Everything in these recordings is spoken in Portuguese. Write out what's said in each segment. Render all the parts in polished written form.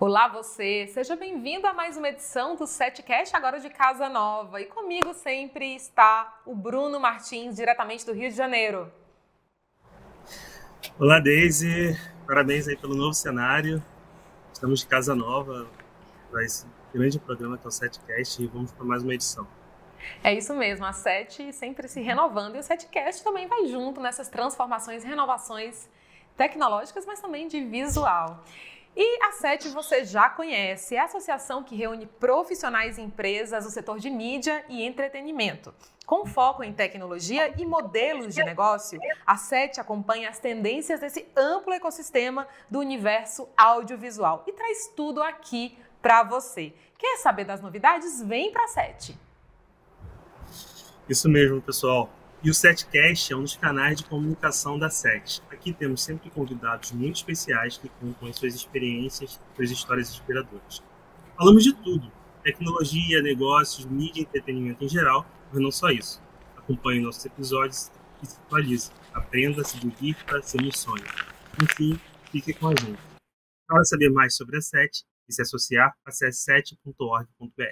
Olá você, seja bem-vindo a mais uma edição do SETcast, agora de Casa Nova. E comigo sempre está o Bruno Martins, diretamente do Rio de Janeiro. Olá, Deise. Parabéns aí pelo novo cenário. Estamos de Casa Nova para esse grande programa que é o SETcast e vamos para mais uma edição. É isso mesmo, a SET sempre se renovando e o SETcast também vai junto nessas transformações e renovações tecnológicas, mas também de visual. E a SET você já conhece, é a associação que reúne profissionais e empresas do setor de mídia e entretenimento. Com foco em tecnologia e modelos de negócio, a SET acompanha as tendências desse amplo ecossistema do universo audiovisual e traz tudo aqui para você. Quer saber das novidades? Vem para a SET! Isso mesmo, pessoal. E o SETcast é um dos canais de comunicação da SET. Aqui temos sempre convidados muito especiais que contam as suas experiências, suas histórias inspiradoras. Falamos de tudo: tecnologia, negócios, mídia e entretenimento em geral, mas não só isso. Acompanhe nossos episódios e se atualize. Aprenda, se divirta, se emocione. Enfim, fique com a gente. Para saber mais sobre a SET e se associar, acesse set.org.br.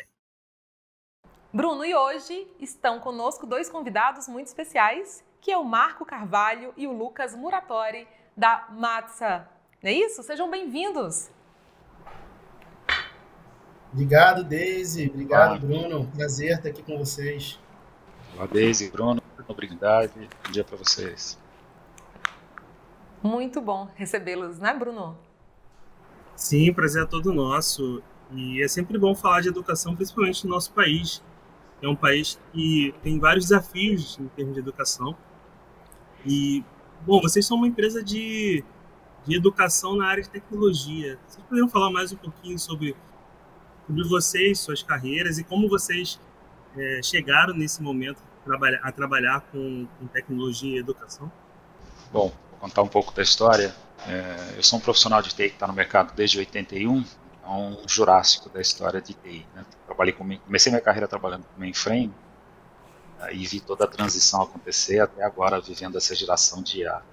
Bruno, e hoje estão conosco dois convidados muito especiais, que é o Marco Carvalho e o Lucas Muratori, da Matsa. Não é isso? Sejam bem-vindos! Obrigado, Deise. Obrigado, Bruno. Prazer estar aqui com vocês. Olá, Deise, Bruno. Obrigado. Bom dia para vocês. Muito bom recebê-los, né, Bruno? Sim, prazer é todo nosso. E é sempre bom falar de educação, principalmente no nosso país. É um país que tem vários desafios em termos de educação. E, bom, vocês são uma empresa de educação na área de tecnologia. Vocês poderiam falar mais um pouquinho sobre vocês, suas carreiras e como vocês chegaram nesse momento a trabalhar com tecnologia e educação? Bom, vou contar um pouco da história. Eu sou um profissional de TI que está no mercado desde 81, um jurássico da história de TI. Né? Comecei minha carreira trabalhando com mainframe e vi toda a transição acontecer até agora, vivendo essa geração de IA.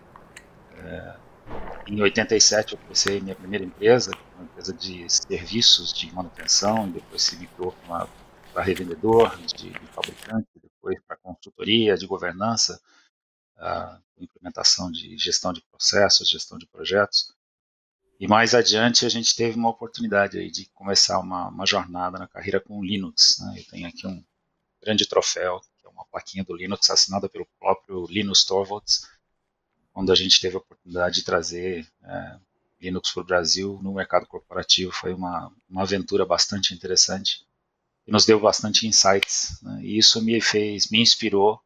Em 87 eu comecei minha primeira empresa, uma empresa de serviços de manutenção, depois se migrou para revendedor, de fabricante, depois para consultoria, de governança, implementação de gestão de processos, gestão de projetos. E mais adiante a gente teve uma oportunidade aí de começar uma jornada na carreira com o Linux. Né? Eu tenho aqui um grande troféu, que é uma plaquinha do Linux assinada pelo próprio Linus Torvalds, quando a gente teve a oportunidade de trazer Linux para o Brasil no mercado corporativo. Foi uma aventura bastante interessante e nos deu bastante insights. Né? E isso me inspirou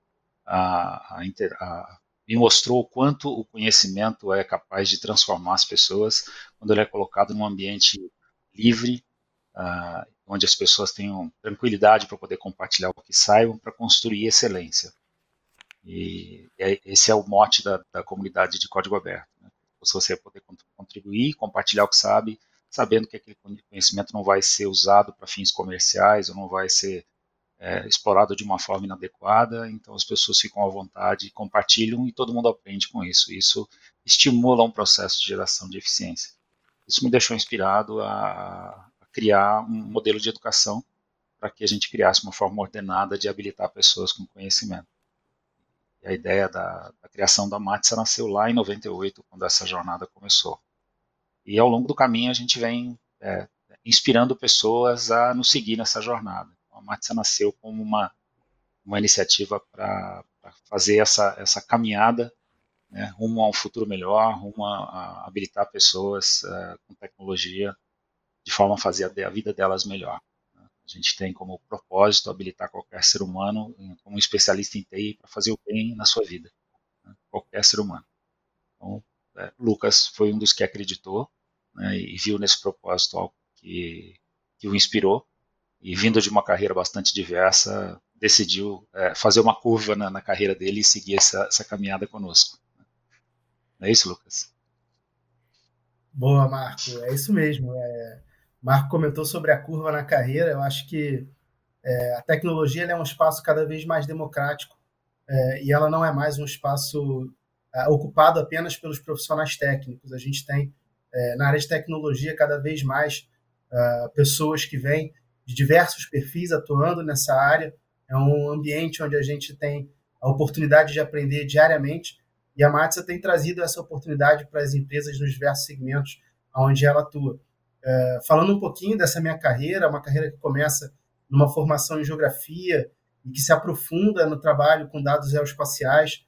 me mostrou o quanto o conhecimento é capaz de transformar as pessoas quando ele é colocado num ambiente livre, onde as pessoas tenham tranquilidade para poder compartilhar o que saibam para construir excelência. E esse é o mote da comunidade de código aberto. Né? Você poder contribuir, compartilhar o que sabe, sabendo que aquele conhecimento não vai ser usado para fins comerciais ou não vai ser explorado de uma forma inadequada, então as pessoas ficam à vontade, compartilham e todo mundo aprende com isso. Isso estimula um processo de geração de eficiência. Isso me deixou inspirado a criar um modelo de educação para que a gente criasse uma forma ordenada de habilitar pessoas com conhecimento. E a ideia da criação da Matsa nasceu lá em 98, quando essa jornada começou. E ao longo do caminho a gente vem inspirando pessoas a nos seguir nessa jornada. A Matsa nasceu como uma iniciativa para fazer essa caminhada, né, rumo a um futuro melhor, rumo a habilitar pessoas com tecnologia de forma a fazer a vida delas melhor. A gente tem como propósito habilitar qualquer ser humano como especialista em TI para fazer o bem na sua vida, né, qualquer ser humano. Então, Lucas foi um dos que acreditou, né, e viu nesse propósito algo que o inspirou, e vindo de uma carreira bastante diversa, decidiu fazer uma curva na carreira dele e seguir essa caminhada conosco. Não é isso, Lucas? Boa, Marco. É isso mesmo. Marco comentou sobre a curva na carreira. Eu acho que a tecnologia é um espaço cada vez mais democrático e ela não é mais um espaço ocupado apenas pelos profissionais técnicos. A gente tem, na área de tecnologia, cada vez mais pessoas que vêm de diversos perfis atuando nessa área. É um ambiente onde a gente tem a oportunidade de aprender diariamente, e a Matsa tem trazido essa oportunidade para as empresas nos diversos segmentos onde ela atua. Falando um pouquinho dessa minha carreira, uma carreira que começa numa formação em geografia e que se aprofunda no trabalho com dados geoespaciais,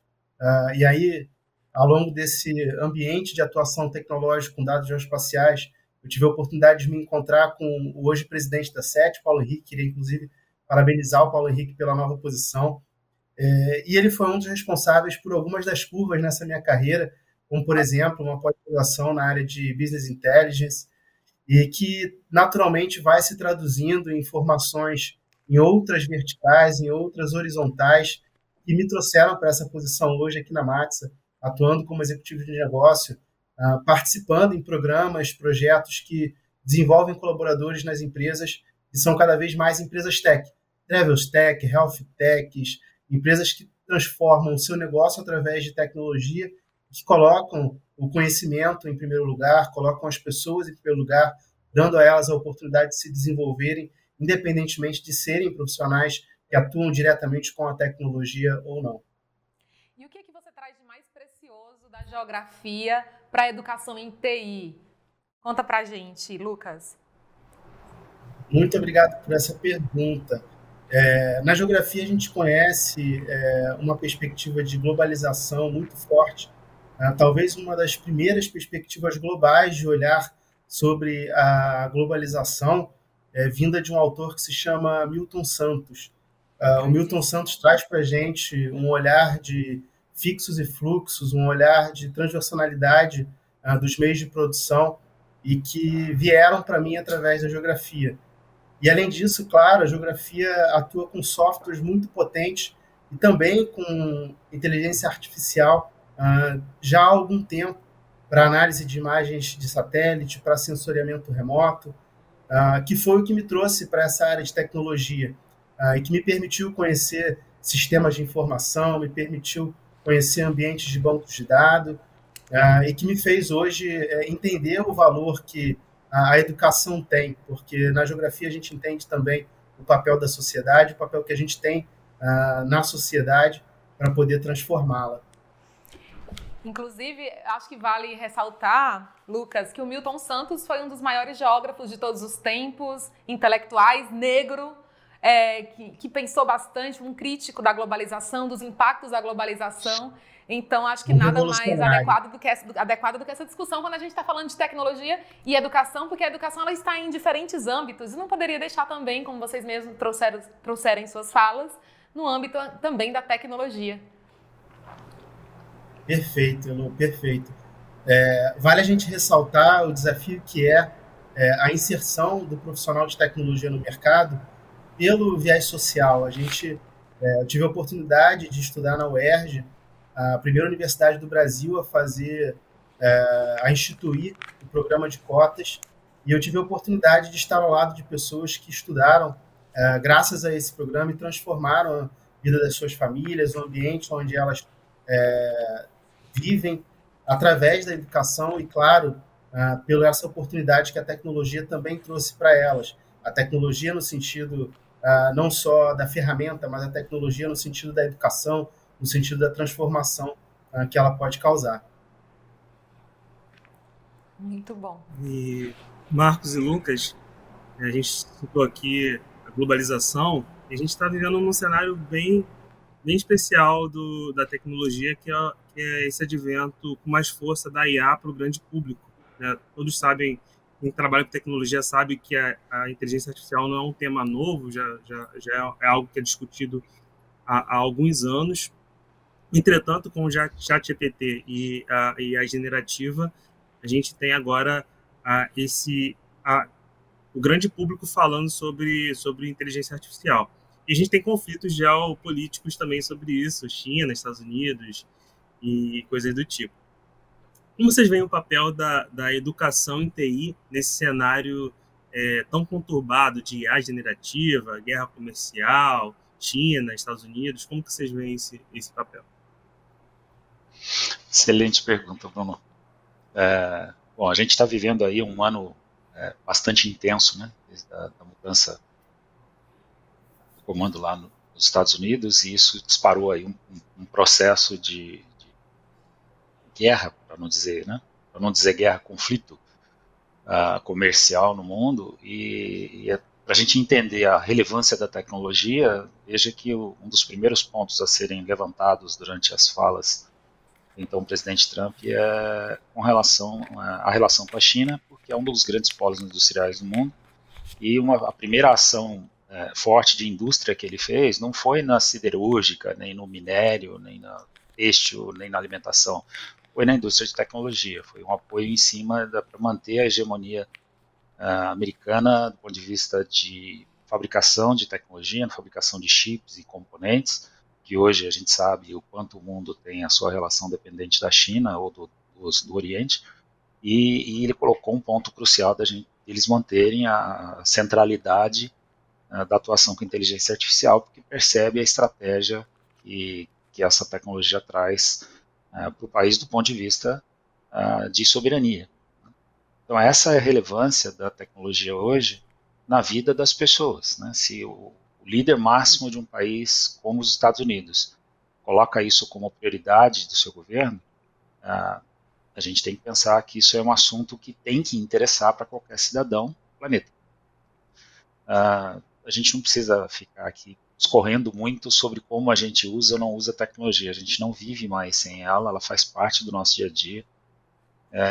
e aí, ao longo desse ambiente de atuação tecnológica com dados geoespaciais, eu tive a oportunidade de me encontrar com o hoje presidente da SET, Paulo Henrique. Queria, inclusive, parabenizar o Paulo Henrique pela nova posição. E ele foi um dos responsáveis por algumas das curvas nessa minha carreira, como, por exemplo, uma pós-graduação na área de Business Intelligence, e que naturalmente vai se traduzindo em formações em outras verticais, em outras horizontais, que me trouxeram para essa posição hoje aqui na Matsa, atuando como executivo de negócio, participando em programas, projetos que desenvolvem colaboradores nas empresas, que são cada vez mais empresas tech, Travels Tech, Health Techs, empresas que transformam o seu negócio através de tecnologia, que colocam o conhecimento em primeiro lugar, colocam as pessoas em primeiro lugar, dando a elas a oportunidade de se desenvolverem, independentemente de serem profissionais que atuam diretamente com a tecnologia ou não. E o que você traz de mais precioso da geografia para a educação em TI? Conta pra gente, Lucas. Muito obrigado por essa pergunta. Na geografia, a gente conhece uma perspectiva de globalização muito forte, talvez uma das primeiras perspectivas globais de olhar sobre a globalização, vinda de um autor que se chama Milton Santos. O Milton Santos traz para a gente um olhar de fixos e fluxos, um olhar de transversalidade dos meios de produção e que vieram para mim através da geografia. E, além disso, claro, a geografia atua com softwares muito potentes e também com inteligência artificial já há algum tempo para análise de imagens de satélite, para sensoriamento remoto, que foi o que me trouxe para essa área de tecnologia e que me permitiu conhecer sistemas de informação, me permitiu conhecer ambientes de bancos de dados e que me fez hoje entender o valor que a educação tem, porque na geografia a gente entende também o papel da sociedade, o papel que a gente tem na sociedade para poder transformá-la. Inclusive, acho que vale ressaltar, Lucas, que o Milton Santos foi um dos maiores geógrafos de todos os tempos, intelectuais, negro, que pensou bastante, um crítico da globalização, dos impactos da globalização. Então, acho que nada mais adequado do que essa discussão quando a gente está falando de tecnologia e educação, porque a educação ela está em diferentes âmbitos e não poderia deixar também, como vocês mesmos trouxeram em suas falas, no âmbito também da tecnologia. Perfeito, Elô, perfeito. Vale a gente ressaltar o desafio que é a inserção do profissional de tecnologia no mercado pelo viés social. Eu tive a oportunidade de estudar na UERJ, a primeira universidade do Brasil a instituir o programa de cotas, e eu tive a oportunidade de estar ao lado de pessoas que estudaram graças a esse programa e transformaram a vida das suas famílias, o ambiente onde elas vivem através da educação e, claro, pela essa oportunidade que a tecnologia também trouxe para elas. A tecnologia no sentido não só da ferramenta, mas a tecnologia no sentido da educação, no sentido da transformação que ela pode causar. Muito bom. E Marcos e Lucas, a gente citou aqui a globalização, e a gente está vivendo num cenário bem especial da tecnologia, que é esse advento com mais força da IA para o grande público, né? Todos sabem, quem trabalha com tecnologia sabe que a inteligência artificial não é um tema novo, já é algo que é discutido há alguns anos. Entretanto, com o ChatGPT e a generativa, a gente tem agora o grande público falando sobre inteligência artificial. E a gente tem conflitos geopolíticos também sobre isso, China, Estados Unidos e coisas do tipo. Como vocês veem o papel da educação em TI nesse cenário tão conturbado de IA generativa, guerra comercial, China, Estados Unidos? Como que vocês veem esse papel? Excelente pergunta, Bruno. Bom, a gente está vivendo aí um ano bastante intenso, né, desde a mudança do comando lá nos Estados Unidos, e isso disparou aí um processo de guerra, para não dizer guerra, conflito comercial no mundo, e para a gente entender a relevância da tecnologia, veja que um dos primeiros pontos a serem levantados durante as falas do então presidente Trump é com relação à relação com a China, porque é um dos grandes polos industriais do mundo, e a primeira ação forte de indústria que ele fez não foi na siderúrgica, nem no minério, nem na têxtil, nem na alimentação, foi na indústria de tecnologia, foi um apoio em cima para manter a hegemonia americana do ponto de vista de fabricação de tecnologia, na fabricação de chips e componentes, que hoje a gente sabe o quanto o mundo tem a sua relação dependente da China ou do Oriente, e ele colocou um ponto crucial deles manterem a centralidade da atuação com inteligência artificial, porque percebe a estratégia que essa tecnologia traz para o país do ponto de vista de soberania. Então essa é a relevância da tecnologia hoje na vida das pessoas, né? Se o líder máximo de um país como os Estados Unidos coloca isso como prioridade do seu governo, a gente tem que pensar que isso é um assunto que tem que interessar para qualquer cidadão do planeta. A gente não precisa ficar aqui discorrendo muito sobre como a gente usa ou não usa a tecnologia. A gente não vive mais sem ela, ela faz parte do nosso dia a dia.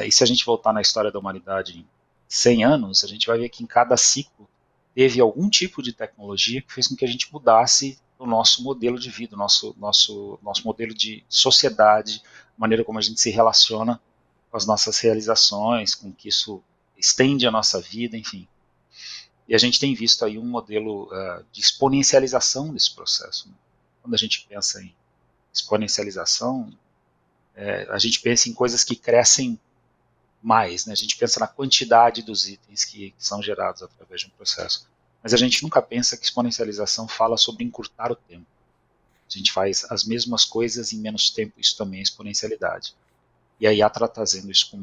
E se a gente voltar na história da humanidade em 100 anos, a gente vai ver que em cada ciclo teve algum tipo de tecnologia que fez com que a gente mudasse o nosso modelo de vida, nosso modelo de sociedade, a maneira como a gente se relaciona com as nossas realizações, com que isso estende a nossa vida, enfim. E a gente tem visto aí um modelo de exponencialização desse processo, né? Quando a gente pensa em exponencialização, a gente pensa em coisas que crescem mais, né? A gente pensa na quantidade dos itens que são gerados através de um processo. Mas a gente nunca pensa que exponencialização fala sobre encurtar o tempo. A gente faz as mesmas coisas em menos tempo, isso também é exponencialidade. E a IA está trazendo isso com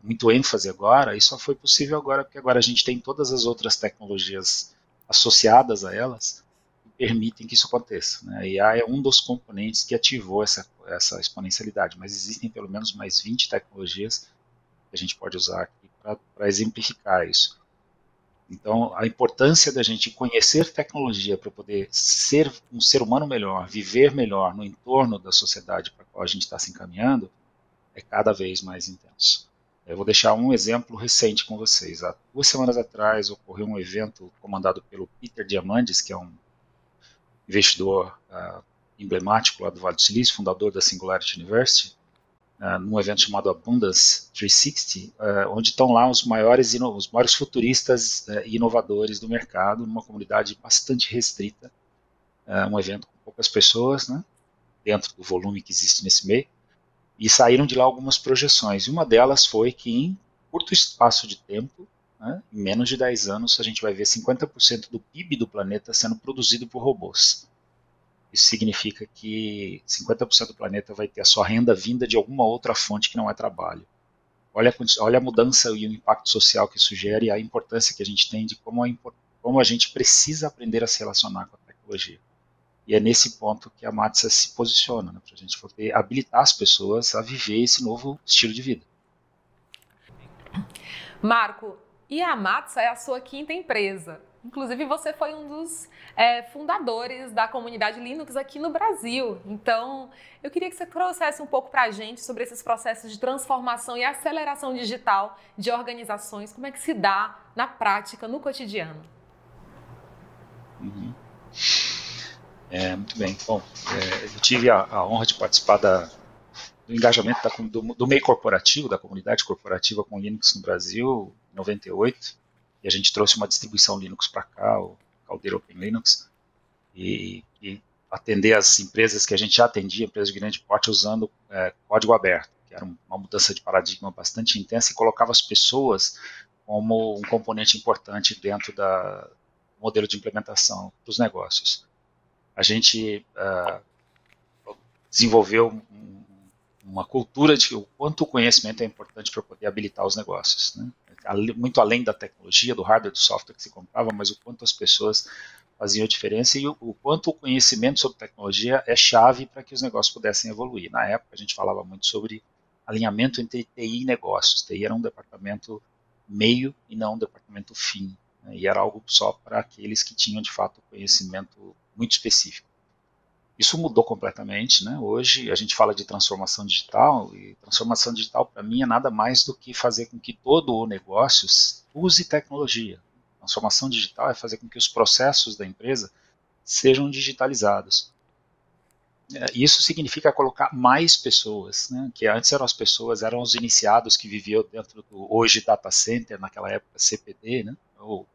muito ênfase agora, e só foi possível agora porque agora a gente tem todas as outras tecnologias associadas a elas que permitem que isso aconteça, né? A IA é um dos componentes que ativou essa exponencialidade, mas existem pelo menos mais 20 tecnologias que a gente pode usar aqui para exemplificar isso. Então, a importância da gente conhecer tecnologia para poder ser um ser humano melhor, viver melhor no entorno da sociedade para a qual a gente está se encaminhando, é cada vez mais intenso. Eu vou deixar um exemplo recente com vocês. Há 2 semanas atrás ocorreu um evento comandado pelo Peter Diamandis, que é um investidor emblemático lá do Vale do Silício, fundador da Singularity University, num evento chamado Abundance 360, onde estão lá os maiores futuristas e inovadores do mercado, numa comunidade bastante restrita, um evento com poucas pessoas, né, dentro do volume que existe nesse meio, e saíram de lá algumas projeções, e uma delas foi que em curto espaço de tempo, né, em menos de 10 anos, a gente vai ver 50% do PIB do planeta sendo produzido por robôs. Isso significa que 50% do planeta vai ter a sua renda vinda de alguma outra fonte que não é trabalho. Olha a mudança e o impacto social que isso gera e a importância que a gente tem de como a gente precisa aprender a se relacionar com a tecnologia. E é nesse ponto que a Matsa se posiciona, né, para a gente poder habilitar as pessoas a viver esse novo estilo de vida. Marco, e a Matsa é a sua 5ª empresa. Inclusive, você foi um dos fundadores da comunidade Linux aqui no Brasil. Então, eu queria que você trouxesse um pouco para a gente sobre esses processos de transformação e aceleração digital de organizações. Como é que se dá na prática, no cotidiano? Uhum. Muito bem. Bom, eu tive a honra de participar do engajamento do meio corporativo, da comunidade corporativa com Linux no Brasil, em 98. E a gente trouxe uma distribuição Linux para cá, o Caldeira Open Linux, e atender as empresas que a gente já atendia, empresas de grande porte, usando código aberto, que era uma mudança de paradigma bastante intensa e colocava as pessoas como um componente importante dentro do modelo de implementação dos negócios. A gente desenvolveu uma cultura de o quanto o conhecimento é importante para poder habilitar os negócios, né? muito além da tecnologia, do hardware, do software que se comprava, mas o quanto as pessoas faziam a diferença e o quanto o conhecimento sobre tecnologia é chave para que os negócios pudessem evoluir. Na época, a gente falava muito sobre alinhamento entre TI e negócios. TI era um departamento meio e não um departamento fim, né? E era algo só para aqueles que tinham, de fato, conhecimento muito específico. Isso mudou completamente, né? Hoje a gente fala de transformação digital, e transformação digital para mim é nada mais do que fazer com que todo o negócio use tecnologia. Transformação digital é fazer com que os processos da empresa sejam digitalizados. Isso significa colocar mais pessoas, né? Que antes eram as pessoas, eram os iniciados que viviam dentro do hoje data center, naquela época CPD, né? Ou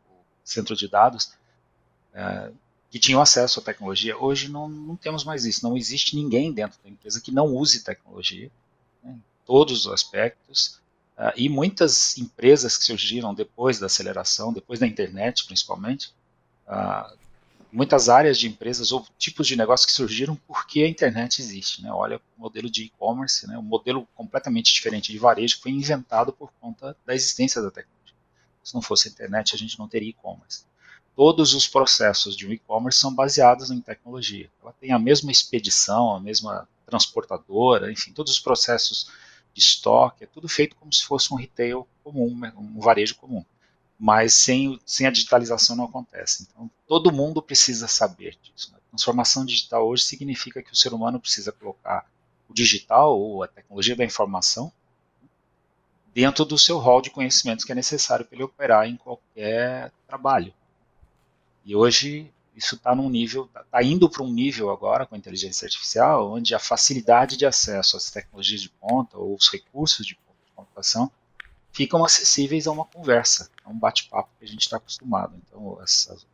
centro de dados, que tinham acesso à tecnologia. Hoje não temos mais isso. Não existe ninguém dentro da empresa que não use tecnologia, né, em todos os aspectos. E muitas empresas que surgiram depois da aceleração, depois da internet principalmente, muitas áreas de empresas ou tipos de negócio que surgiram porque a internet existe, né? Olha o modelo de e-commerce, né? Um modelo completamente diferente de varejo que foi inventado por conta da existência da tecnologia. Se não fosse a internet, a gente não teria e-commerce. Todos os processos de um e-commerce são baseados em tecnologia. Ela tem a mesma expedição, a mesma transportadora, enfim, todos os processos de estoque, é tudo feito como se fosse um retail comum, um varejo comum. Mas sem a digitalização não acontece. Então, todo mundo precisa saber disso, né? Transformação digital hoje significa que o ser humano precisa colocar o digital ou a tecnologia da informação dentro do seu rol de conhecimentos que é necessário para ele operar em qualquer trabalho. E hoje isso está indo para um nível agora com a inteligência artificial, onde a facilidade de acesso às tecnologias de ponta ou os recursos de computação ficam acessíveis a uma conversa, a um bate-papo que a gente está acostumado. Então,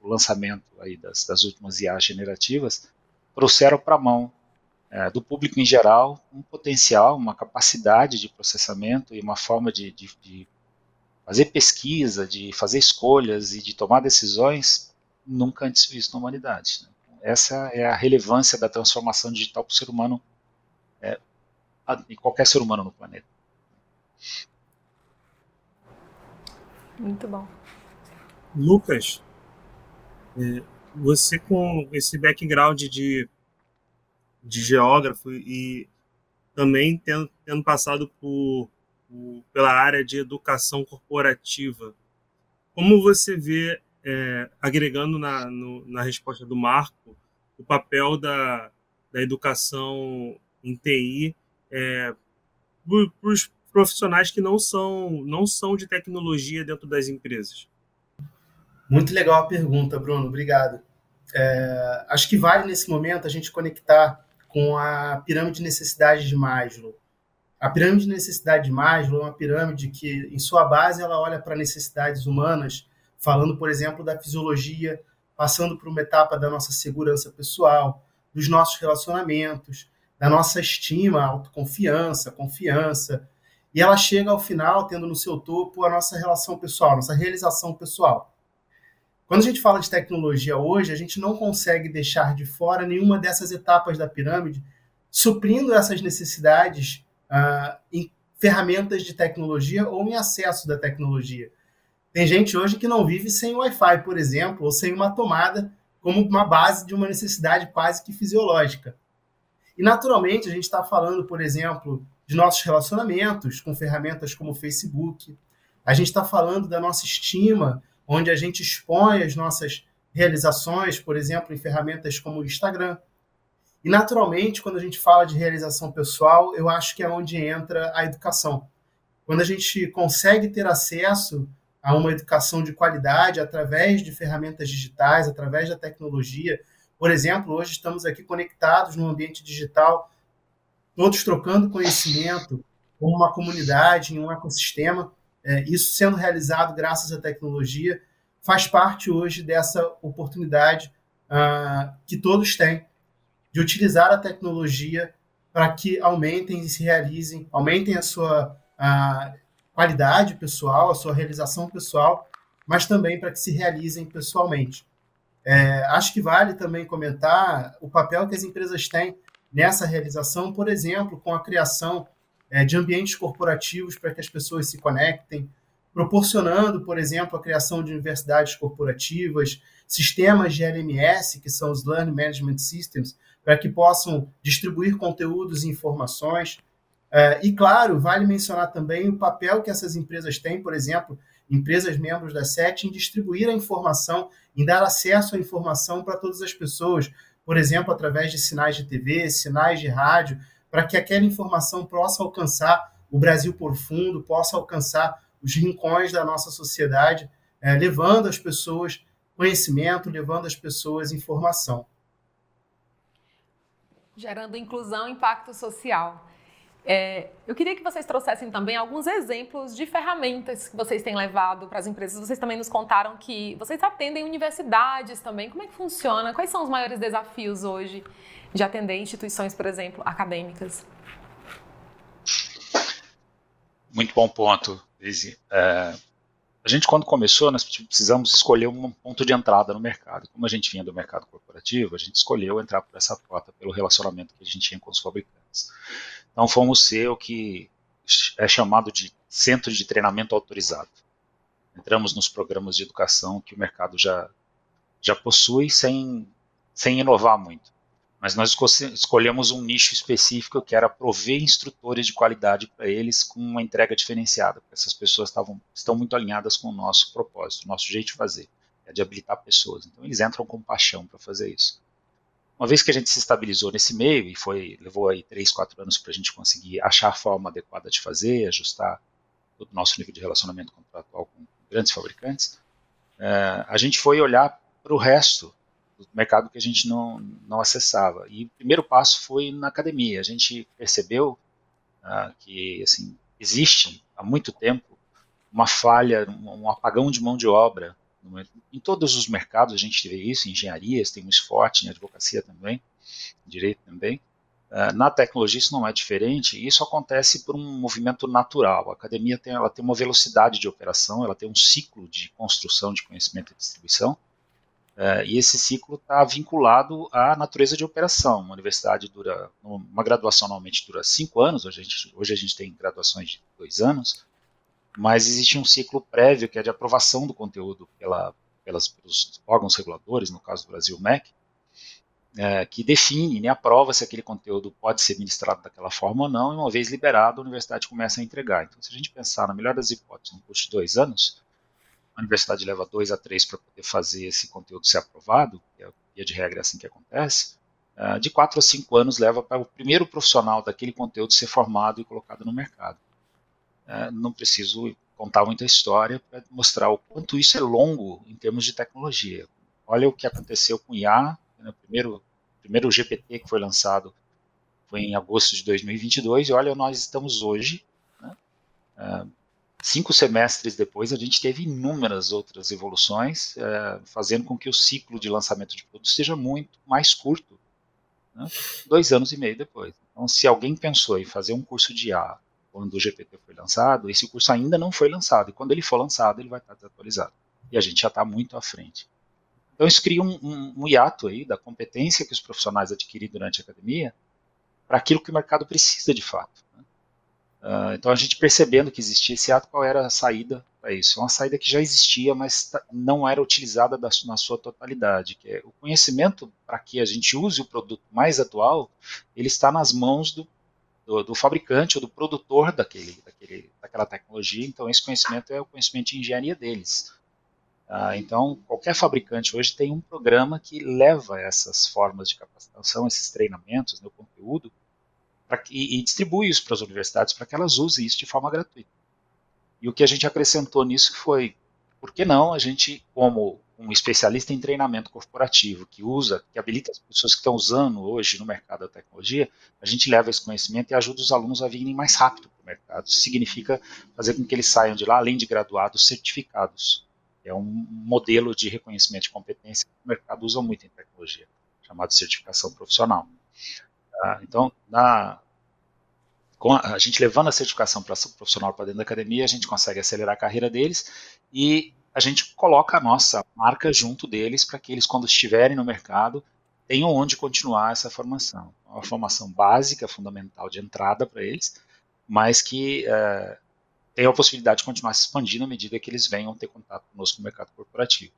o lançamento aí das últimas IA generativas trouxeram para a mão do público em geral um potencial, uma capacidade de processamento e uma forma de fazer pesquisa, de fazer escolhas e de tomar decisões nunca antes visto na humanidade, né? Essa é a relevância da transformação digital para o ser humano, e qualquer ser humano no planeta. Muito bom. Lucas, você com esse background de geógrafo e também tendo passado pela área de educação corporativa, como você vê, agregando na resposta do Marco, o papel da educação em TI para os profissionais que não são de tecnologia dentro das empresas? Muito legal a pergunta, Bruno. Obrigado. Acho que vale, nesse momento, a gente conectar com a pirâmide de necessidades de Maslow. A pirâmide de necessidade de Maslow é uma pirâmide que, em sua base, ela olha para necessidades humanas, falando, por exemplo, da fisiologia, passando por uma etapa da nossa segurança pessoal, dos nossos relacionamentos, da nossa estima, autoconfiança, confiança. E ela chega ao final, tendo no seu topo a nossa relação pessoal, nossa realização pessoal. Quando a gente fala de tecnologia hoje, a gente não consegue deixar de fora nenhuma dessas etapas da pirâmide, suprindo essas necessidades em ferramentas de tecnologia ou em acesso da tecnologia. Tem gente hoje que não vive sem Wi-Fi, por exemplo, ou sem uma tomada como uma base de uma necessidade quase que fisiológica. E, naturalmente, a gente está falando, por exemplo, de nossos relacionamentos com ferramentas como o Facebook. A gente está falando da nossa estima, onde a gente expõe as nossas realizações, por exemplo, em ferramentas como o Instagram. E, naturalmente, quando a gente fala de realização pessoal, eu acho que é onde entra a educação. Quando a gente consegue ter acesso a uma educação de qualidade através de ferramentas digitais, através da tecnologia. Por exemplo, hoje estamos aqui conectados no ambiente digital, todos trocando conhecimento, como uma comunidade, em um ecossistema. Isso sendo realizado graças à tecnologia, faz parte hoje dessa oportunidade que todos têm de utilizar a tecnologia para que aumentem e se realizem, aumentem a sua qualidade pessoal, a sua realização pessoal, mas também para que se realizem pessoalmente. Acho que vale também comentar o papel que as empresas têm nessa realização, por exemplo, com a criação de ambientes corporativos para que as pessoas se conectem, proporcionando, por exemplo, a criação de universidades corporativas, sistemas de LMS, que são os Learning Management Systems, para que possam distribuir conteúdos e informações. E, claro, vale mencionar também o papel que essas empresas têm, por exemplo, empresas membros da SET, em distribuir a informação, em dar acesso à informação para todas as pessoas, por exemplo, através de sinais de TV, sinais de rádio, para que aquela informação possa alcançar o Brasil profundo, possa alcançar os rincões da nossa sociedade, levando às pessoas conhecimento, levando às pessoas informação. Gerando inclusão e impacto social. Eu queria que vocês trouxessem também alguns exemplos de ferramentas que vocês têm levado para as empresas. Vocês também nos contaram que vocês atendem universidades também. Como é que funciona? Quais são os maiores desafios hoje de atender instituições, por exemplo, acadêmicas? Muito bom ponto, Lizzy. A gente, quando começou, nós precisamos escolher um ponto de entrada no mercado. Como a gente vinha do mercado corporativo, a gente escolheu entrar por essa porta, pelo relacionamento que a gente tinha com os fabricantes. Então, fomos ser o que é chamado de centro de treinamento autorizado. Entramos nos programas de educação que o mercado já possui sem inovar muito. Mas nós escolhemos um nicho específico que era prover instrutores de qualidade para eles com uma entrega diferenciada, porque essas pessoas estão muito alinhadas com o nosso propósito, o nosso jeito de fazer, é de habilitar pessoas. Então, eles entram com paixão para fazer isso. Uma vez que a gente se estabilizou nesse meio, e levou aí 3, 4 anos para a gente conseguir achar a forma adequada de fazer, ajustar todo o nosso nível de relacionamento contratual com grandes fabricantes, a gente foi olhar para o resto do mercado que a gente não acessava. E o primeiro passo foi na academia. A gente percebeu que assim, existe há muito tempo uma falha, um apagão de mão de obra. Em todos os mercados a gente vê isso, em engenharias, tem muito forte, em advocacia também, em direito também. Na tecnologia isso não é diferente, e isso acontece por um movimento natural. A academia ela tem uma velocidade de operação, ela tem um ciclo de construção de conhecimento e distribuição, e esse ciclo está vinculado à natureza de operação. Uma graduação normalmente dura 5 anos, hoje a gente tem graduações de 2 anos, mas existe um ciclo prévio que é de aprovação do conteúdo pelos órgãos reguladores, no caso do Brasil, o MEC, que define, né, aprova se aquele conteúdo pode ser ministrado daquela forma ou não, e uma vez liberado, a universidade começa a entregar. Então, se a gente pensar, na melhor das hipóteses, no curso de 2 anos, a universidade leva 2 a 3 para poder fazer esse conteúdo ser aprovado, que é via de regra assim que acontece, de 4 a 5 anos leva para o primeiro profissional daquele conteúdo ser formado e colocado no mercado. Não preciso contar muita história para mostrar o quanto isso é longo em termos de tecnologia. Olha o que aconteceu com o IA, né, o primeiro GPT que foi lançado foi em agosto de 2022, e olha, nós estamos hoje, né, 5 semestres depois, a gente teve inúmeras outras evoluções, fazendo com que o ciclo de lançamento de produtos seja muito mais curto, né, 2 anos e meio depois. Então, se alguém pensou em fazer um curso de IA quando o GPT foi lançado, esse curso ainda não foi lançado, e quando ele for lançado, ele vai estar desatualizado. E a gente já está muito à frente. Então, isso cria um hiato aí da competência que os profissionais adquirem durante a academia para aquilo que o mercado precisa de fato. Né? Então, a gente percebendo que existia esse hiato, qual era a saída para isso? É uma saída que já existia, mas não era utilizada na sua totalidade, que é o conhecimento para que a gente use o produto mais atual, ele está nas mãos do fabricante ou do produtor daquela tecnologia. Então, esse conhecimento é o conhecimento de engenharia deles. Então, qualquer fabricante hoje tem um programa que leva essas formas de capacitação, esses treinamentos, né, o conteúdo, e distribui isso para as universidades para que elas usem isso de forma gratuita. E o que a gente acrescentou nisso foi, por que não a gente, como um especialista em treinamento corporativo, que habilita as pessoas que estão usando hoje no mercado da tecnologia, a gente leva esse conhecimento e ajuda os alunos a virem mais rápido para o mercado. Isso significa fazer com que eles saiam de lá, além de graduados, certificados. É um modelo de reconhecimento de competência que o mercado usa muito em tecnologia, chamado certificação profissional. Então, a gente levando a certificação profissional para dentro da academia, a gente consegue acelerar a carreira deles e a gente coloca a nossa marca junto deles para que eles, quando estiverem no mercado, tenham onde continuar essa formação. Uma formação básica, fundamental de entrada para eles, mas que tem a possibilidade de continuar se expandindo à medida que eles venham ter contato conosco no mercado corporativo.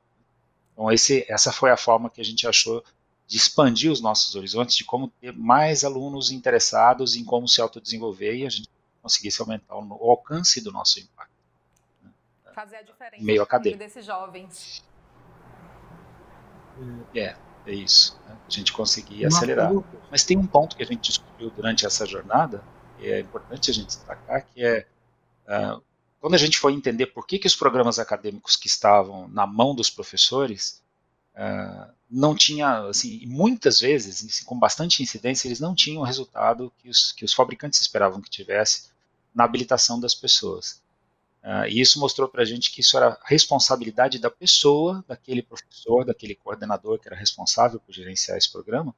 Então, essa foi a forma que a gente achou de expandir os nossos horizontes, de como ter mais alunos interessados em como se autodesenvolver e a gente conseguisse aumentar o alcance do nosso impacto. Fazer a diferença meio no caminho acadêmico desses jovens. É isso. Né? A gente conseguir acelerar. Mas tem um ponto que a gente descobriu durante essa jornada, que é importante a gente destacar, que é quando a gente foi entender por que os programas acadêmicos que estavam na mão dos professores não tinha, assim, muitas vezes, assim, com bastante incidência, eles não tinham o resultado que os fabricantes esperavam que tivesse na habilitação das pessoas. E isso mostrou para a gente que isso era responsabilidade da pessoa, daquele professor, daquele coordenador que era responsável por gerenciar esse programa.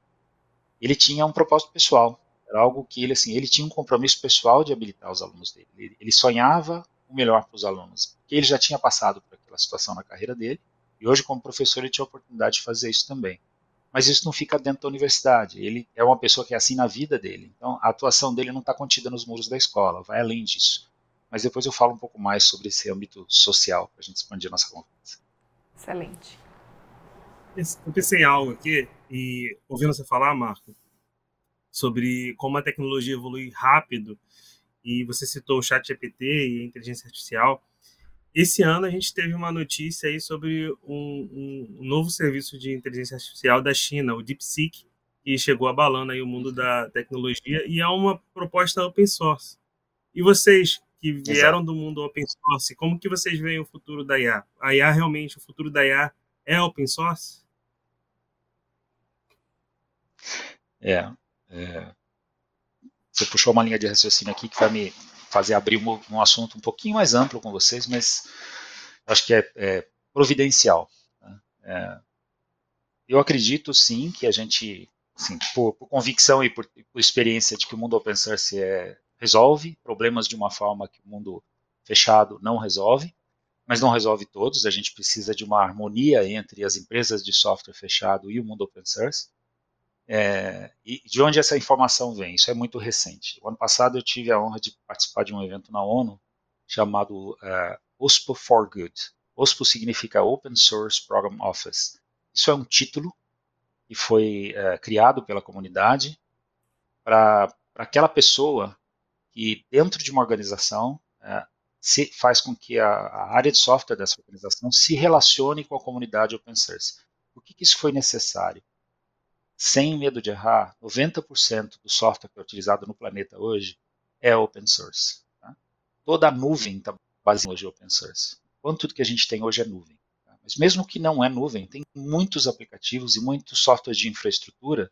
Ele tinha um propósito pessoal, era algo que ele tinha um compromisso pessoal de habilitar os alunos dele. Ele sonhava o melhor para os alunos, porque ele já tinha passado por aquela situação na carreira dele, e hoje, como professor, ele tinha a oportunidade de fazer isso também. Mas isso não fica dentro da universidade, ele é uma pessoa que é assim na vida dele, então a atuação dele não está contida nos muros da escola, vai além disso. Mas depois eu falo um pouco mais sobre esse âmbito social, para a gente expandir a nossa conversa. Excelente. Eu pensei em algo aqui, e ouvindo você falar, Marco, sobre como a tecnologia evolui rápido, e você citou o ChatGPT e a inteligência artificial. Esse ano a gente teve uma notícia aí sobre um novo serviço de inteligência artificial da China, o DeepSeek, que chegou abalando aí o mundo da tecnologia, e é uma proposta open source. E vocês que vieram do mundo open source, como que vocês veem o futuro da IA? A IA realmente, o futuro da IA é open source? Você puxou uma linha de raciocínio aqui que vai me fazer abrir um assunto um pouquinho mais amplo com vocês, mas acho que é providencial. Né? Eu acredito sim que a gente, assim, por convicção e por experiência de que o mundo open source resolve problemas de uma forma que o mundo fechado não resolve, mas não resolve todos. A gente precisa de uma harmonia entre as empresas de software fechado e o mundo open source. E de onde essa informação vem? Isso é muito recente. O ano passado eu tive a honra de participar de um evento na ONU chamado OSPO for Good. OSPO significa Open Source Program Office. Isso é um título que foi criado pela comunidade para aquela pessoa que dentro de uma organização faz com que a área de software dessa organização se relacione com a comunidade open source. Por que isso foi necessário? Sem medo de errar, 90% do software que é utilizado no planeta hoje é open source. Tá? Toda a nuvem está baseada hoje em open source. Quanto tudo que a gente tem hoje é nuvem. Tá? Mas mesmo que não é nuvem, tem muitos aplicativos e muitos softwares de infraestrutura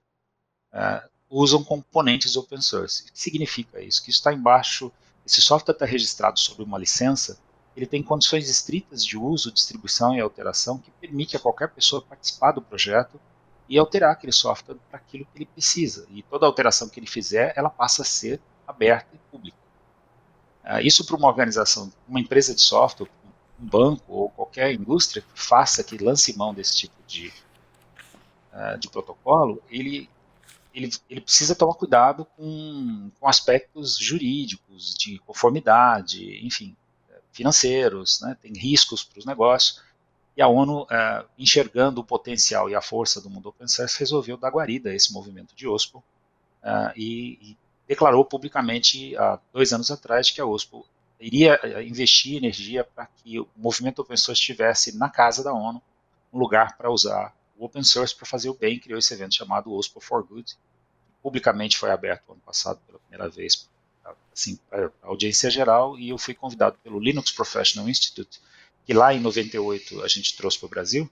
usam componentes open source. O que significa isso? Que isso está embaixo, esse software está registrado sobre uma licença, ele tem condições estritas de uso, distribuição e alteração que permite a qualquer pessoa participar do projeto e alterar aquele software para aquilo que ele precisa. E toda alteração que ele fizer, ela passa a ser aberta e pública. Isso para uma organização, uma empresa de software, um banco ou qualquer indústria que faça, que lance mão desse tipo de protocolo, ele precisa tomar cuidado com aspectos jurídicos, de conformidade, enfim, financeiros, né, tem riscos para os negócios. E a ONU, enxergando o potencial e a força do mundo open source, resolveu dar guarida a esse movimento de OSPO e declarou publicamente, há 2 anos atrás, que a OSPO iria investir energia para que o movimento open source estivesse na casa da ONU, um lugar para usar o open source para fazer o bem. Criou esse evento chamado OSPO for Good, que publicamente foi aberto ano passado pela primeira vez assim, para a audiência geral, e eu fui convidado pelo Linux Professional Institute, que lá em 98 a gente trouxe para o Brasil,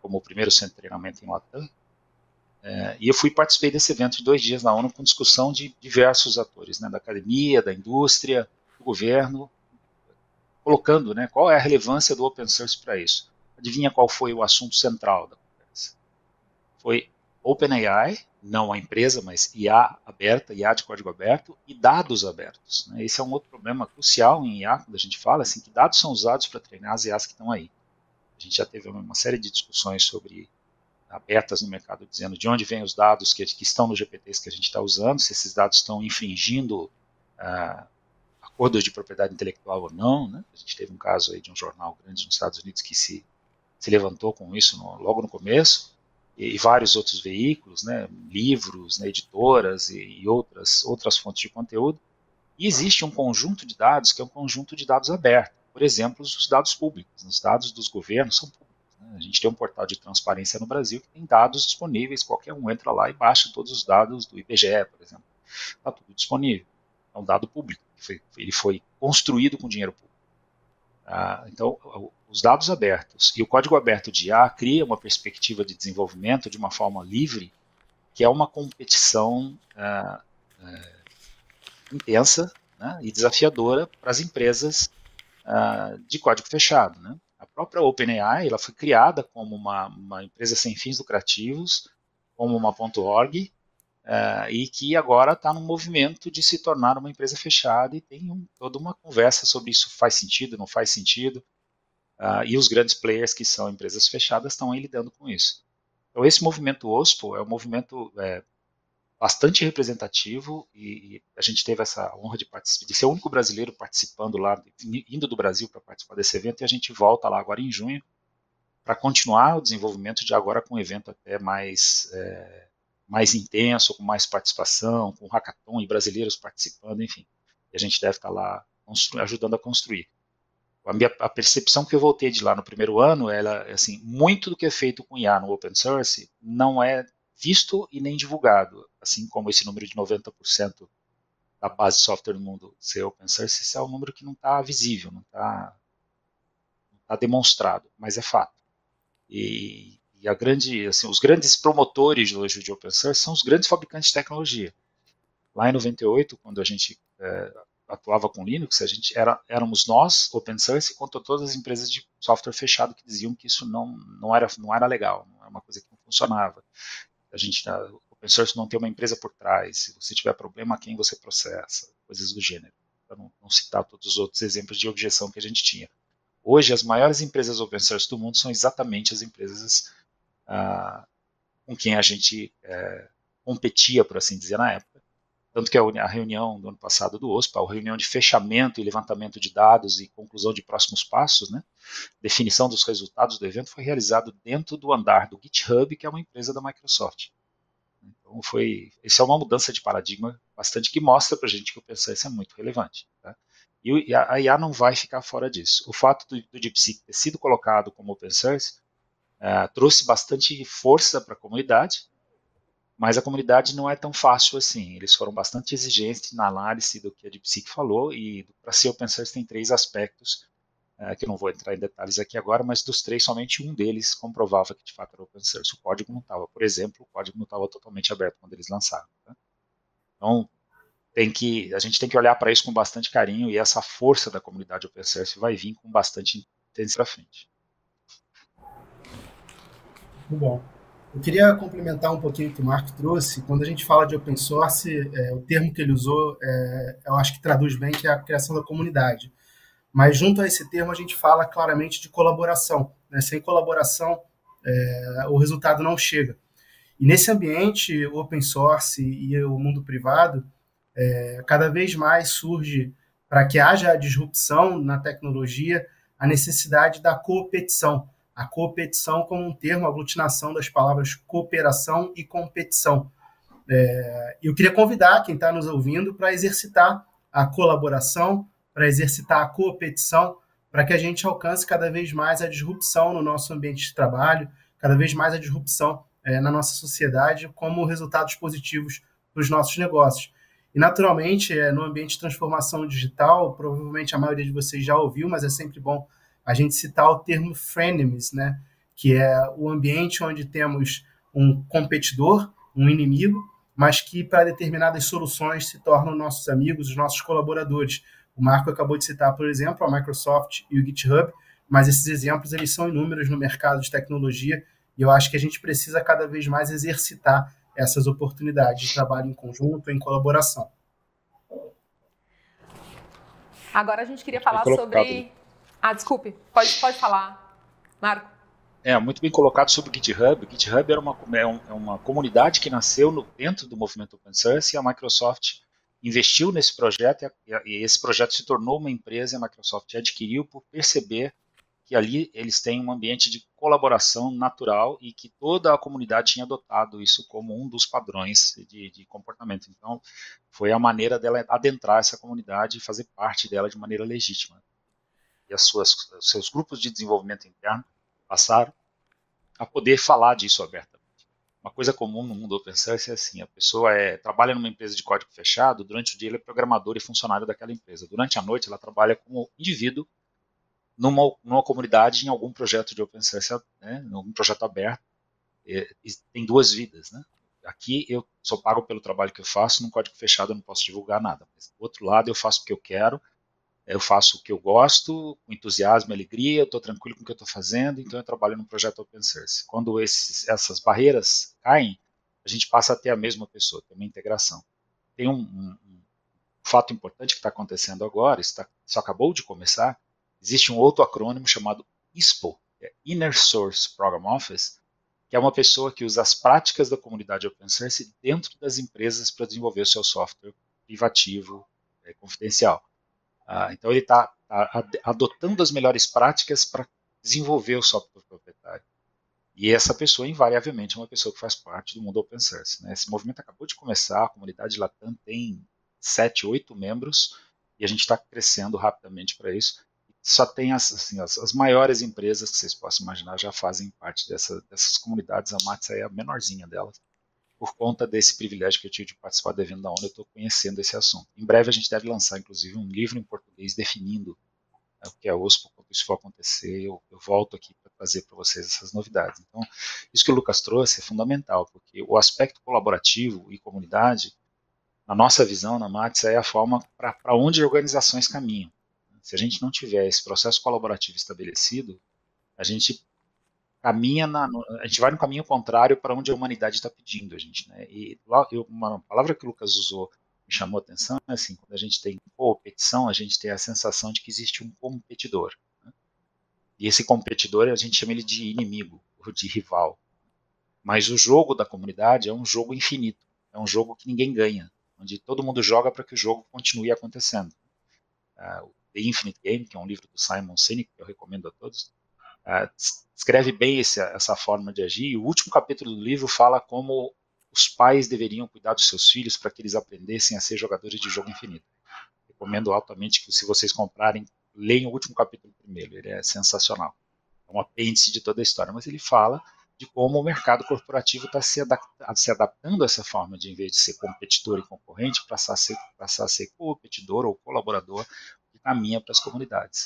como o primeiro centro de treinamento em Latam, e eu participei desse evento de 2 dias na ONU com discussão de diversos atores, né, da academia, da indústria, do governo, colocando, né, qual é a relevância do open source para isso. Adivinha qual foi o assunto central da conversa? Foi OpenAI, não a empresa, mas IA aberta, IA de código aberto e dados abertos. Né? Esse é um outro problema crucial em IA, quando a gente fala assim, que dados são usados para treinar as IAs que estão aí. A gente já teve uma série de discussões sobre abertas no mercado, dizendo de onde vêm os dados que estão nos GPTs que a gente está usando, se esses dados estão infringindo a acordo de propriedade intelectual ou não, né? A gente teve um caso aí de um jornal grande nos Estados Unidos que se levantou com isso logo no começo, e vários outros veículos, né? Livros, né? Editoras e outras fontes de conteúdo. E existe um conjunto de dados que é um conjunto de dados aberto. Por exemplo, os dados públicos. Os dados dos governos são públicos. Né? A gente tem um portal de transparência no Brasil que tem dados disponíveis. Qualquer um entra lá e baixa todos os dados do IBGE, por exemplo. Está tudo disponível. É um dado público. Ele foi construído com dinheiro público. Então, os dados abertos e o código aberto de IA cria uma perspectiva de desenvolvimento de uma forma livre, que é uma competição intensa, né, e desafiadora para as empresas de código fechado. Né? A própria OpenAI ela foi criada como uma empresa sem fins lucrativos, como uma .org, e que agora está num movimento de se tornar uma empresa fechada e tem toda uma conversa sobre isso faz sentido, não faz sentido, e os grandes players que são empresas fechadas estão aí lidando com isso. Então esse movimento OSPO é um movimento bastante representativo e a gente teve essa honra de ser o único brasileiro participando lá, indo do Brasil para participar desse evento, e a gente volta lá agora em junho para continuar o desenvolvimento de agora com um evento até mais intenso, com mais participação, com hackathon e brasileiros participando, enfim. E a gente deve estar lá ajudando a construir. A percepção que eu voltei de lá no primeiro ano, assim, muito do que é feito com IA no open source não é visto e nem divulgado, assim como esse número de 90% da base de software do mundo ser open source, esse é um número que não está visível, não está demonstrado, mas é fato. E assim, os grandes promotores hoje de open source são os grandes fabricantes de tecnologia. Lá em 98, quando a gente atuava com Linux, éramos nós, open source, contra todas as empresas de software fechado que diziam que isso não era legal, não era uma coisa que não funcionava. Open source não tem uma empresa por trás, se você tiver problema, quem você processa, coisas do gênero. Para não citar todos os outros exemplos de objeção que a gente tinha. Hoje, as maiores empresas open source do mundo são exatamente as empresas com quem a gente competia, por assim dizer, na época. Tanto que a reunião do ano passado do OSPA, a reunião de fechamento e levantamento de dados e conclusão de próximos passos, né, definição dos resultados do evento, foi realizado dentro do andar do GitHub, que é uma empresa da Microsoft. Então, isso é uma mudança de paradigma bastante que mostra para a gente que o open source é muito relevante. Tá? E a IA não vai ficar fora disso. O fato do DeepSeek ter sido colocado como open source trouxe bastante força para a comunidade, mas a comunidade não é tão fácil assim. Eles foram bastante exigentes na análise do que a DeepSeek falou, e para ser open source tem 3 aspectos, que eu não vou entrar em detalhes aqui agora, mas dos 3, somente um deles comprovava que de fato era open source. O código não estava, por exemplo, o código não estava totalmente aberto quando eles lançaram. Tá? Então, a gente tem que olhar para isso com bastante carinho, e essa força da comunidade open source vai vir com bastante intensidade para frente. Muito bom. Eu queria complementar um pouquinho o que o Marco trouxe. Quando a gente fala de open source, o termo que ele usou, eu acho que traduz bem, que é a criação da comunidade. Mas junto a esse termo, a gente fala claramente de colaboração. Né? Sem colaboração, o resultado não chega. E nesse ambiente, o open source e o mundo privado, cada vez mais surge, para que haja disrupção na tecnologia, a necessidade da coopetição. A coopetição como um termo, aglutinação das palavras cooperação e competição. Eu queria convidar quem está nos ouvindo para exercitar a colaboração, para exercitar a coopetição, para que a gente alcance cada vez mais a disrupção no nosso ambiente de trabalho, cada vez mais a disrupção na nossa sociedade, como resultados positivos para os nossos negócios. E, naturalmente, no ambiente de transformação digital, provavelmente a maioria de vocês já ouviu, mas é sempre bom a gente citar o termo frenemies, né? Que é o ambiente onde temos um competidor, um inimigo, mas que para determinadas soluções se tornam nossos amigos, os nossos colaboradores. O Marco acabou de citar, por exemplo, a Microsoft e o GitHub, mas esses exemplos eles são inúmeros no mercado de tecnologia, e eu acho que a gente precisa cada vez mais exercitar essas oportunidades de trabalho em conjunto, em colaboração. Agora a gente queria falar sobre... desculpe, pode falar, Marco. Muito bem colocado sobre o GitHub. O GitHub era uma comunidade que nasceu dentro do movimento open source, e a Microsoft investiu nesse projeto e esse projeto se tornou uma empresa, a Microsoft adquiriu por perceber que ali eles têm um ambiente de colaboração natural e que toda a comunidade tinha adotado isso como um dos padrões de comportamento. Então, foi a maneira dela adentrar essa comunidade e fazer parte dela de maneira legítima. E os seus grupos de desenvolvimento interno passaram a poder falar disso abertamente. Uma coisa comum no mundo open source é assim, a pessoa trabalha numa empresa de código fechado, durante o dia ela é programador e funcionário daquela empresa. Durante a noite ela trabalha como indivíduo numa comunidade, em algum projeto de open source, né, em algum projeto aberto, e tem duas vidas, né? Aqui eu só pago pelo trabalho que eu faço, num código fechado eu não posso divulgar nada. Mas, do outro lado, eu faço o que eu quero, eu faço o que eu gosto, com entusiasmo e alegria, eu estou tranquilo com o que eu estou fazendo, então eu trabalho num projeto open source. Quando essas barreiras caem, a gente passa a ter a mesma pessoa, tem uma integração. Tem um fato importante que está acontecendo agora, isso acabou de começar. Existe um outro acrônimo chamado ISPO, que é Inner Source Program Office, que é uma pessoa que usa as práticas da comunidade open source dentro das empresas para desenvolver o seu software privativo, confidencial. Então ele está adotando as melhores práticas para desenvolver o software proprietário. E essa pessoa, invariavelmente, é uma pessoa que faz parte do mundo open source, né? Esse movimento acabou de começar, a comunidade Latam tem 7, 8 membros, e a gente está crescendo rapidamente para isso. Só tem as maiores empresas que vocês possam imaginar já fazem parte dessas comunidades. A Matsa é a menorzinha delas. Por conta desse privilégio que eu tive de participar do evento da ONU, eu estou conhecendo esse assunto. Em breve a gente deve lançar, inclusive, um livro em português definindo o que é a OSPO. Quando isso for acontecer, eu volto aqui para trazer para vocês essas novidades. Então, isso que o Lucas trouxe é fundamental, porque o aspecto colaborativo e comunidade, na nossa visão, na Matsa, é a forma para onde organizações caminham. Se a gente não tiver esse processo colaborativo estabelecido, a gente caminha a gente vai no caminho contrário para onde a humanidade está pedindo a gente, né? E uma palavra que o Lucas usou me chamou a atenção é assim, quando a gente tem competição, a gente tem a sensação de que existe um competidor, né? E esse competidor a gente chama ele de inimigo ou de rival. Mas o jogo da comunidade é um jogo infinito, é um jogo que ninguém ganha, onde todo mundo joga para que o jogo continue acontecendo. O The Infinite Game, que é um livro do Simon Sinek, que eu recomendo a todos, descreve bem essa forma de agir, e o último capítulo do livro fala como os pais deveriam cuidar dos seus filhos para que eles aprendessem a ser jogadores de jogo infinito. Recomendo altamente que, se vocês comprarem, leiam o último capítulo primeiro, ele é sensacional. É um apêndice de toda a história, mas ele fala de como o mercado corporativo está se adaptando a essa forma de, em vez de ser competidor e concorrente, passar a ser competidor ou colaborador que caminha para as comunidades.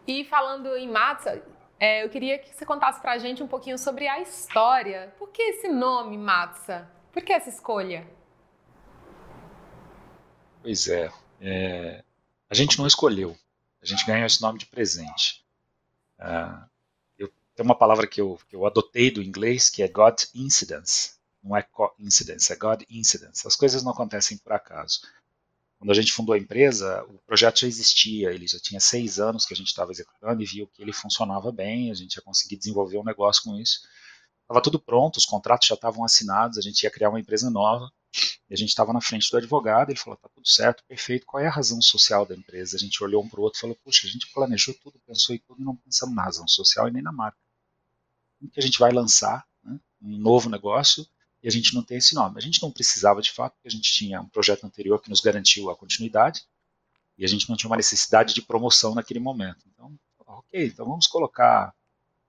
E falando em Matsa, eu queria que você contasse para a gente um pouquinho sobre a história. Por que esse nome, Matsa? Por que essa escolha? Pois é, a gente não escolheu, a gente ganhou esse nome de presente. Tem uma palavra que eu adotei do inglês, que é God Incidence. Não é coincidence, é God Incidence. As coisas não acontecem por acaso. Quando a gente fundou a empresa, o projeto já existia, ele já tinha 6 anos que a gente estava executando e viu que ele funcionava bem, a gente ia conseguir desenvolver um negócio com isso. Estava tudo pronto, os contratos já estavam assinados, a gente ia criar uma empresa nova, e a gente estava na frente do advogado, ele falou, tá tudo certo, perfeito, qual é a razão social da empresa? A gente olhou um para o outro e falou, puxa, a gente planejou tudo, pensou em tudo e não pensamos na razão social e nem na marca. Como que a gente vai lançar, né, um novo negócio e a gente não tem esse nome? A gente não precisava de fato, porque a gente tinha um projeto anterior que nos garantiu a continuidade e a gente não tinha uma necessidade de promoção naquele momento. Então, ok, então vamos colocar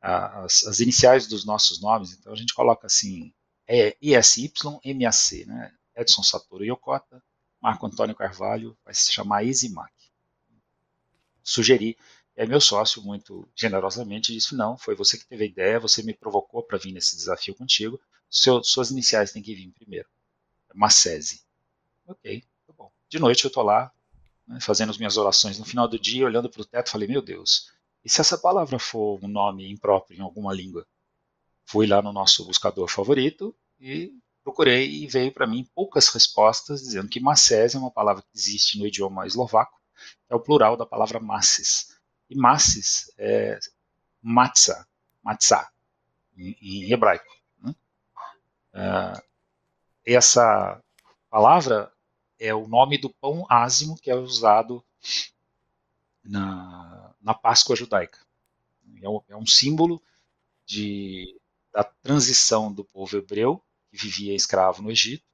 as iniciais dos nossos nomes. Então a gente coloca assim, ESYMAC, né? Edson Satoru Yokota, Marco Antônio Carvalho, vai se chamar EasyMac. Sugeri. E aí meu sócio, muito generosamente, disse, não, foi você que teve a ideia, você me provocou para vir nesse desafio contigo, suas iniciais têm que vir primeiro. Macese. Ok, tá bom. De noite eu estou lá, né, fazendo as minhas orações no final do dia, olhando para o teto, falei, meu Deus, e se essa palavra for um nome impróprio em alguma língua? Fui lá no nosso buscador favorito e procurei, e veio para mim poucas respostas dizendo que Macese é uma palavra que existe no idioma eslovaco, é o plural da palavra masses. E masses é matzah, em hebraico. Né? palavra é o nome do pão ázimo que é usado na Páscoa judaica. É um símbolo da transição do povo hebreu, que vivia escravo no Egito,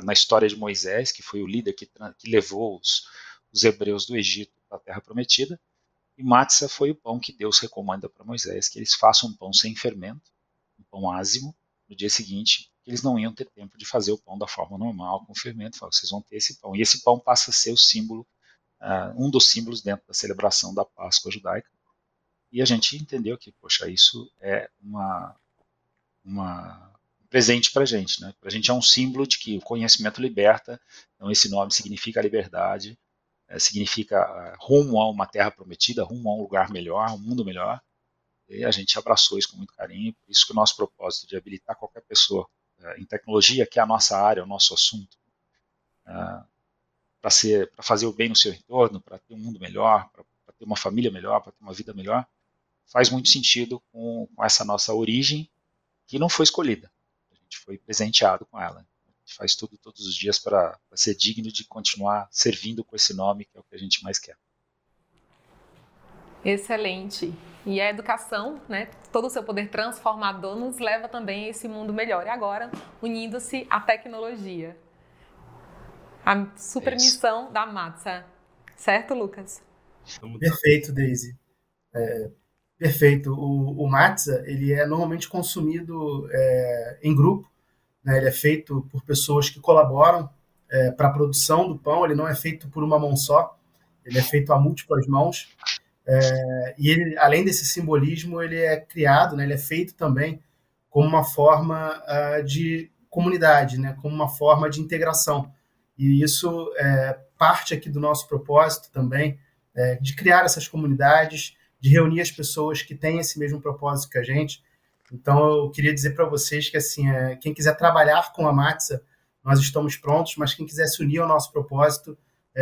na história de Moisés, que foi o líder que levou os hebreus do Egito para a Terra Prometida, e matzah foi o pão que Deus recomenda para Moisés, que eles façam um pão sem fermento, um pão ázimo, no dia seguinte, eles não iam ter tempo de fazer o pão da forma normal, com fermento. Vocês vão ter esse pão. E esse pão passa a ser o símbolo, um dos símbolos dentro da celebração da Páscoa judaica. E a gente entendeu que, poxa, isso é um presente para a gente. Né? Para a gente é um símbolo de que o conhecimento liberta, então esse nome significa liberdade, significa rumo a uma terra prometida, rumo a um lugar melhor, um mundo melhor. E a gente abraçou isso com muito carinho, por isso que o nosso propósito de habilitar qualquer pessoa em tecnologia, que é a nossa área, o nosso assunto, para fazer o bem no seu entorno, para ter um mundo melhor, para ter uma família melhor, para ter uma vida melhor, faz muito sentido com essa nossa origem, que não foi escolhida. A gente foi presenteado com ela. A gente faz tudo todos os dias para ser digno de continuar servindo com esse nome, que é o que a gente mais quer. Excelente. E a educação, né, todo o seu poder transformador nos leva também a esse mundo melhor. E agora, unindo-se à tecnologia. A super missão da matzah. Certo, Lucas? Perfeito, Daisy. Perfeito. O matzah, ele é normalmente consumido em grupo, né? Ele é feito por pessoas que colaboram para a produção do pão. Ele não é feito por uma mão só, ele é feito a múltiplas mãos. E ele, além desse simbolismo, ele é criado, né, ele é feito também como uma forma de comunidade, né, como uma forma de integração. E isso parte aqui do nosso propósito também, de criar essas comunidades, de reunir as pessoas que têm esse mesmo propósito que a gente. Então, eu queria dizer para vocês que, assim, quem quiser trabalhar com a matzah, nós estamos prontos, mas quem quiser se unir ao nosso propósito,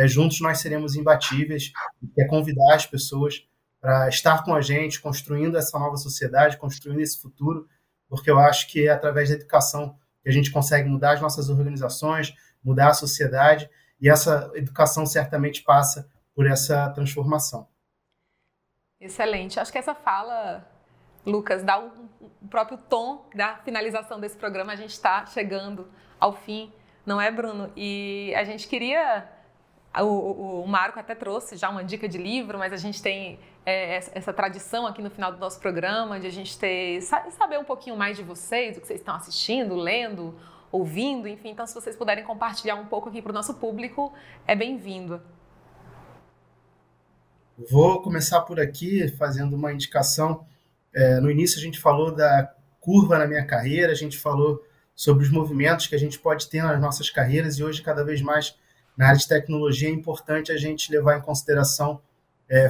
juntos nós seremos imbatíveis, e quer convidar as pessoas para estar com a gente, construindo essa nova sociedade, construindo esse futuro, porque eu acho que é através da educação que a gente consegue mudar as nossas organizações, mudar a sociedade, e essa educação certamente passa por essa transformação. Excelente. Acho que essa fala, Lucas, dá o próprio tom da finalização desse programa. A gente está chegando ao fim, não é, Bruno? E a gente queria... O Marco até trouxe já uma dica de livro, mas a gente tem essa tradição aqui no final do nosso programa de a gente saber um pouquinho mais de vocês, o que vocês estão assistindo, lendo, ouvindo, enfim. Então, se vocês puderem compartilhar um pouco aqui para o nosso público, é bem-vindo. Vou começar por aqui fazendo uma indicação. No início a gente falou da curva na minha carreira, a gente falou sobre os movimentos que a gente pode ter nas nossas carreiras, e hoje cada vez mais na área de tecnologia é importante a gente levar em consideração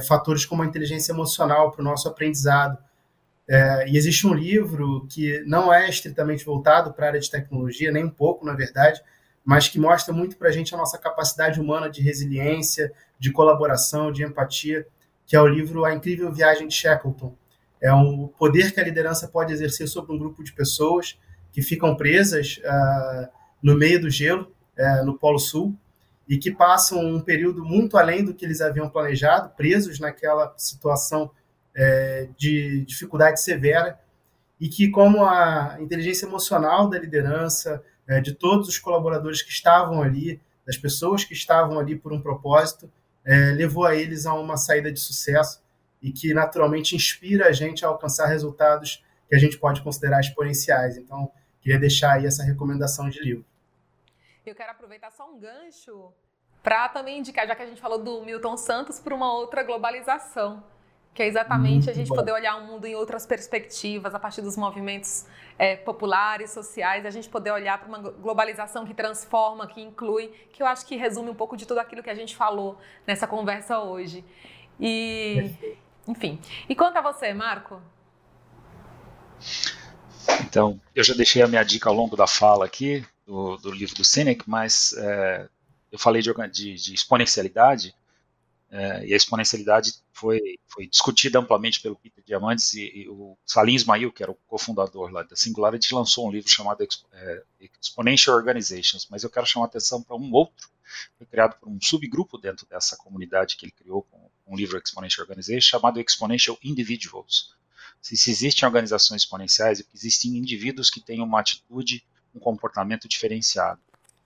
fatores como a inteligência emocional para o nosso aprendizado. E existe um livro que não é estritamente voltado para a área de tecnologia, nem um pouco, na verdade, mas que mostra muito para a gente a nossa capacidade humana de resiliência, de colaboração, de empatia, que é o livro A Incrível Viagem de Shackleton. É um poder que a liderança pode exercer sobre um grupo de pessoas que ficam presas no meio do gelo, no Polo Sul, e que passam um período muito além do que eles haviam planejado, presos naquela situação de dificuldade severa, e que, como a inteligência emocional da liderança, de todos os colaboradores que estavam ali, das pessoas que estavam ali por um propósito, levou a eles a uma saída de sucesso, e que naturalmente inspira a gente a alcançar resultados que a gente pode considerar exponenciais. Então, queria deixar aí essa recomendação de livro. Eu quero aproveitar só um gancho para também indicar, já que a gente falou do Milton Santos, por uma outra globalização, que é exatamente a gente poder olhar o mundo em outras perspectivas, a partir dos movimentos populares, sociais, a gente poder olhar para uma globalização que transforma, que inclui, que eu acho que resume um pouco de tudo aquilo que a gente falou nessa conversa hoje. E, enfim. E quanto a você, Marco? Então, eu já deixei a minha dica ao longo da fala aqui, do livro do Sinek, mas eu falei de exponencialidade, E a exponencialidade foi discutida amplamente pelo Peter Diamandis e o Salim Ismail, que era o cofundador lá da Singularity, lançou um livro chamado Exponential Organizations, mas eu quero chamar a atenção para um outro, foi criado por um subgrupo dentro dessa comunidade que ele criou com um livro Exponential Organization, chamado Exponential Individuals. Se existem organizações exponenciais, é porque existem indivíduos que têm uma atitude, um comportamento diferenciado.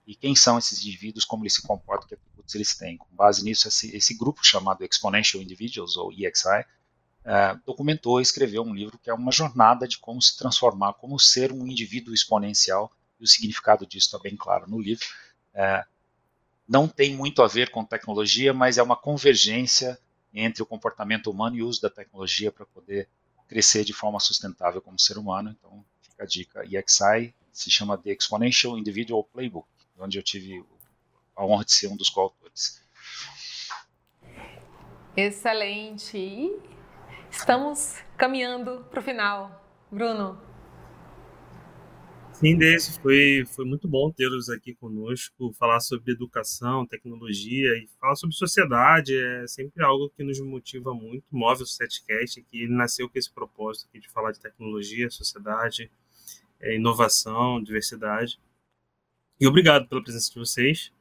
E quem são esses indivíduos, como eles se comportam, que atributos eles têm. Com base nisso, esse grupo chamado Exponential Individuals, ou EXI, documentou e escreveu um livro que é uma jornada de como se transformar, como ser um indivíduo exponencial, e o significado disso está bem claro no livro. Não tem muito a ver com tecnologia, mas é uma convergência entre o comportamento humano e o uso da tecnologia para poder crescer de forma sustentável como ser humano. Então, fica a dica. EXI se chama The Exponential Individual Playbook, onde eu tive a honra de ser um dos coautores. Excelente! E estamos caminhando para o final. Bruno? Sim, Deise, foi muito bom tê-los aqui conosco, falar sobre educação, tecnologia e falar sobre sociedade é sempre algo que nos motiva muito, move o SETcast aqui, ele nasceu com esse propósito aqui de falar de tecnologia, sociedade, inovação, diversidade. E obrigado pela presença de vocês.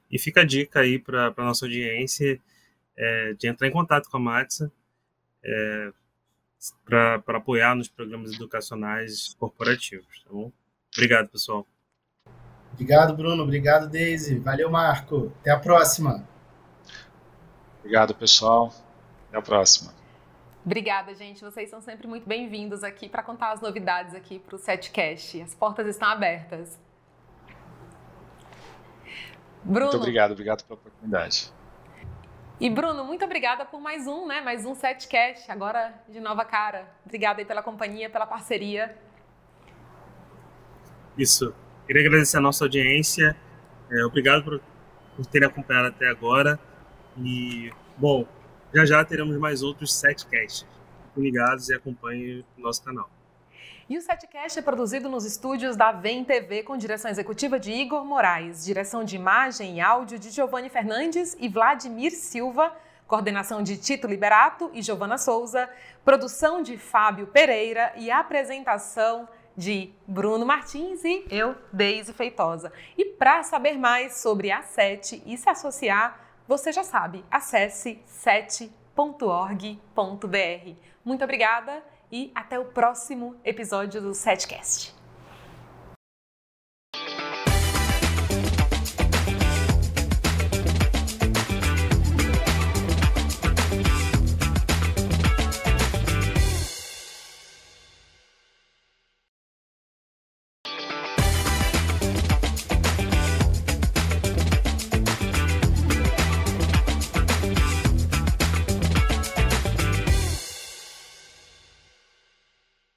E fica a dica aí para a nossa audiência de entrar em contato com a Matsa para apoiar nos programas educacionais corporativos, tá bom? Obrigado, pessoal. Obrigado, Bruno. Obrigado, Deise. Valeu, Marco. Até a próxima. Obrigado, pessoal. Até a próxima. Obrigada, gente. Vocês são sempre muito bem-vindos aqui para contar as novidades aqui para o SETcast. As portas estão abertas. Bruno. Muito obrigado pela oportunidade. E Bruno, muito obrigada por mais um SETcast, agora de nova cara. Obrigada aí pela companhia, pela parceria. Isso. Queria agradecer a nossa audiência. Obrigado por terem acompanhado até agora. E, bom, já teremos mais outros SETcasts. Fiquem ligados e acompanhem o nosso canal. E o SETcast é produzido nos estúdios da VEM TV com direção executiva de Igor Moraes, direção de imagem e áudio de Giovanni Fernandes e Vladimir Silva, coordenação de Tito Liberato e Giovana Souza, produção de Fábio Pereira e apresentação de Bruno Martins e eu, Deise Feitosa. E para saber mais sobre a SET e se associar, você já sabe, acesse set.org.br. Muito obrigada e até o próximo episódio do SETcast.